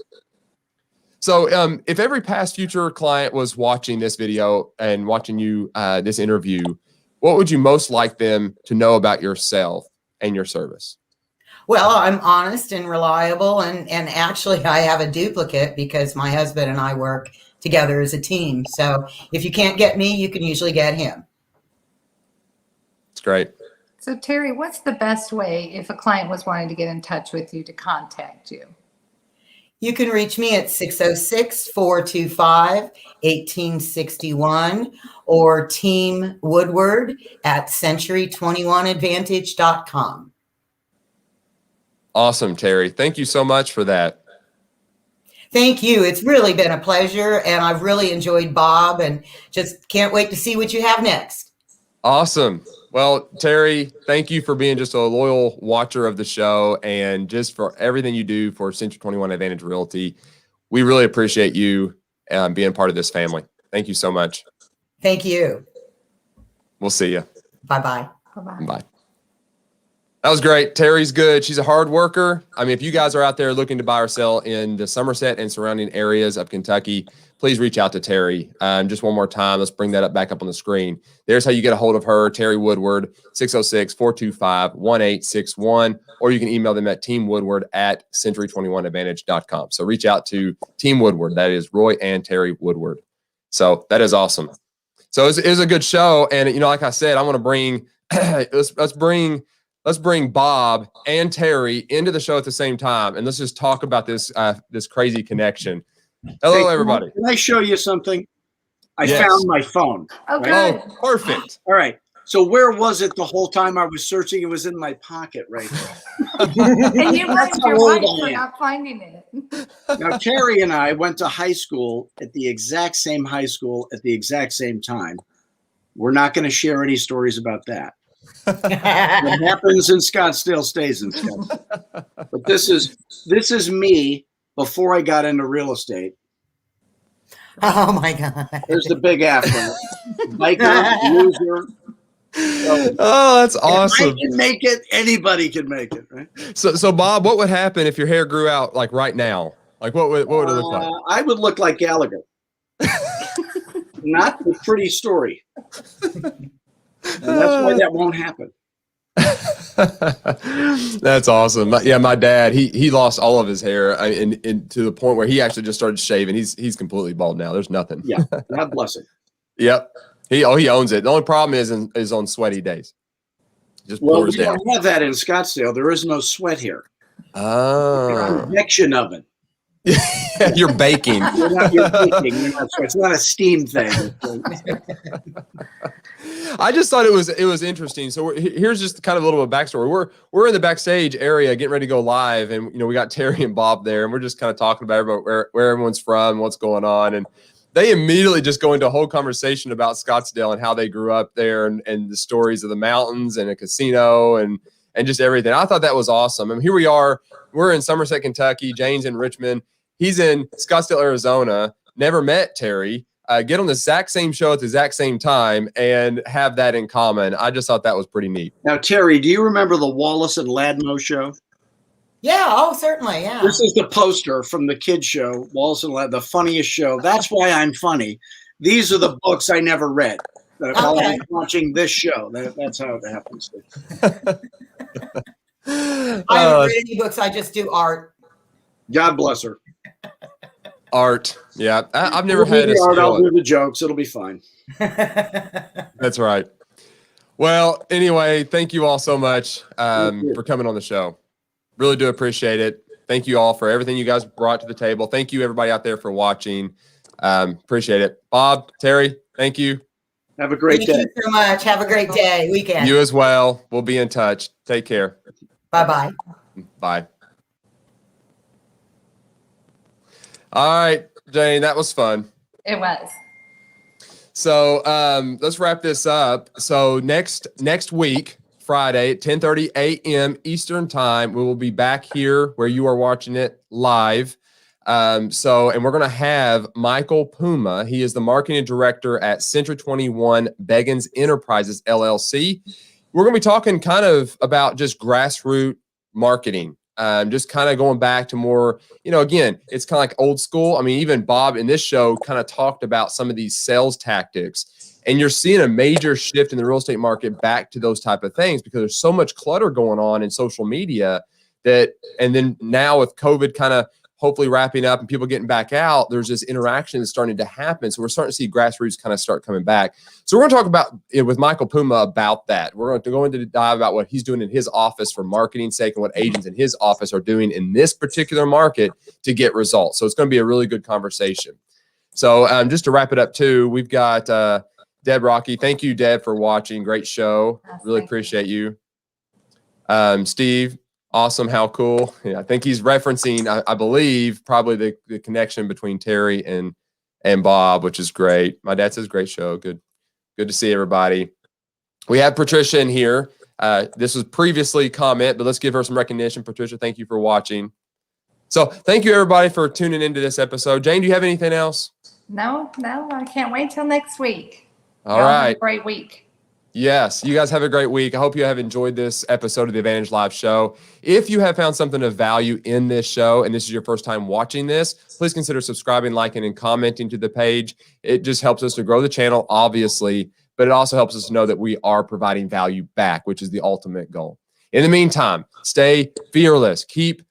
So if every past future client was watching this video and watching you this interview, what would you most like them to know about yourself and your service? Well, I'm honest and reliable, and actually I have a duplicate because my husband and I work together as a team. So if you can't get me, you can usually get him. It's great. So Teri, what's the best way if a client was wanting to get in touch with you to contact you? You can reach me at 606-425-1861 or Team Woodward at century21advantage.com. Awesome, Teri. Thank you so much for that. Thank you. It's really been a pleasure, and I've really enjoyed Bob, and just can't wait to see what you have next. Awesome. Well, Teri, thank you for being just a loyal watcher of the show and just for everything you do for Century 21 Advantage Realty. We really appreciate you being part of this family. Thank you so much. Thank you. We'll see you. Bye-bye. Bye-bye. Bye. That was great. Teri's good. She's a hard worker. I mean, if you guys are out there looking to buy or sell in the Somerset and surrounding areas of Kentucky, please reach out to Teri. Just one more time, let's bring that back up on the screen. There's how you get a hold of her, Teri Woodward, 606-425-1861, or you can email them at teamwoodward@century21advantage.com. So reach out to Team Woodward. That is Roy and Teri Woodward. So that is awesome. So it was a good show. And, like I said, I want to bring, let's bring Bob and Teri into the show at the same time, and let's just talk about this crazy connection. Hello, everybody. Can I show you something? I Yes. found my phone. Oh, right? good. Oh, perfect. All right. So where was it the whole time I was searching? It was in my pocket right there. And you That's blamed how your old wife I for am. not finding it. Now, Teri and I went to high school at the exact same high school at the exact same time. We're not going to share any stories about that. What happens in Scottsdale stays in Scottsdale. But this is me before I got into real estate. Oh my God. There's the big afro. Biker, loser. Oh, that's awesome. If I can make it, anybody can make it, right? So Bob, what would happen if your hair grew out like right now? Like what would it look like? I would look like Gallagher. Not the pretty story. And that's why that won't happen. That's awesome. My dad, he lost all of his hair and to the point where he actually just started shaving. He's completely bald now. There's nothing. Yeah, God bless him. Yep. He owns it. The only problem is on sweaty days. Just Well, pours we down. don't have that in Scottsdale. There is no sweat here. Oh. Convection oven. You're baking. You're baking. It's not a steam thing. I just thought it was interesting. So here's just kind of a little bit of backstory. We're in the backstage area getting ready to go live, and we got Teri and Bob there, and we're just kind of talking about where everyone's from, what's going on, and they immediately just go into a whole conversation about Scottsdale and how they grew up there, and the stories of the mountains and a casino, and and just everything. I thought that was awesome. I mean, here we are. We're in Somerset, Kentucky. Jane's in Richmond. He's in Scottsdale, Arizona. Never met Teri. Get on the exact same show at the exact same time and have that in common. I just thought that was pretty neat. Now, Teri, do you remember the Wallace and Ladmo show? Yeah. Oh, certainly. Yeah. This is the poster from the kids show, Wallace and Ladmo, the funniest show. That's why I'm funny. These are the books I never read while I'm watching this show. That's how it happens. I haven't read any books. I just do art. God bless her. Art. Yeah. I've never had a art. I'll skill. do the jokes. It'll be fine. That's right. Well, anyway, thank you all so much for coming on the show. Really do appreciate it. Thank you all for everything you guys brought to the table. Thank you, everybody out there, for watching. Appreciate it. Bob, Teri, thank you. Have a great day. Thank you so much. Have a great day, weekend. You as well. We'll be in touch. Take care. Bye-bye. Bye. All right, Jane, that was fun. It was. So let's wrap this up. So next week, Friday at 10:30 a.m. Eastern time, we will be back here where you are watching it live. And we're going to have Michael Puma. He is the marketing director at Century 21 Beggins Enterprises, LLC. We're going to be talking kind of about just grassroots marketing. Just kind of going back to more, again, it's kind of like old school. I mean, even Bob in this show kind of talked about some of these sales tactics, and you're seeing a major shift in the real estate market back to those type of things because there's so much clutter going on in social media and then now with COVID kind of hopefully wrapping up and people getting back out, there's this interaction that's starting to happen. So we're starting to see grassroots kind of start coming back. So we're going to talk about it with Michael Puma about that. We're going to go into the dive about what he's doing in his office for marketing sake and what agents in his office are doing in this particular market to get results. So it's going to be a really good conversation. So just to wrap it up too, we've got Deb Rocky. Thank you, Deb, for watching. Great show. Really appreciate you. Steve. Awesome. How cool. Yeah, I think he's referencing, I believe, probably the connection between Teri and Bob, which is great. My dad says great show. Good to see everybody. We have Patricia in here. This was previously comment, but let's give her some recognition. Patricia, thank you for watching. So thank you, everybody, for tuning into this episode. Jane, do you have anything else? No, I can't wait till next week. All right. Have a great week. Yes, you guys have a great week. I hope you have enjoyed this episode of the Advantage Live show. If you have found something of value in this show and this is your first time watching this, please consider subscribing, liking, and commenting to the page. It just helps us to grow the channel, obviously, but it also helps us to know that we are providing value back, which is the ultimate goal. In the meantime, stay fearless, keep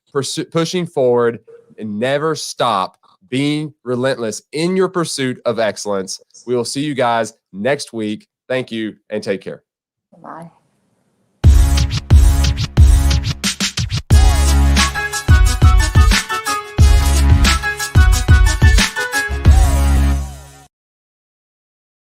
pushing forward, and never stop being relentless in your pursuit of excellence. We will see you guys next week. Thank you and take care. Bye.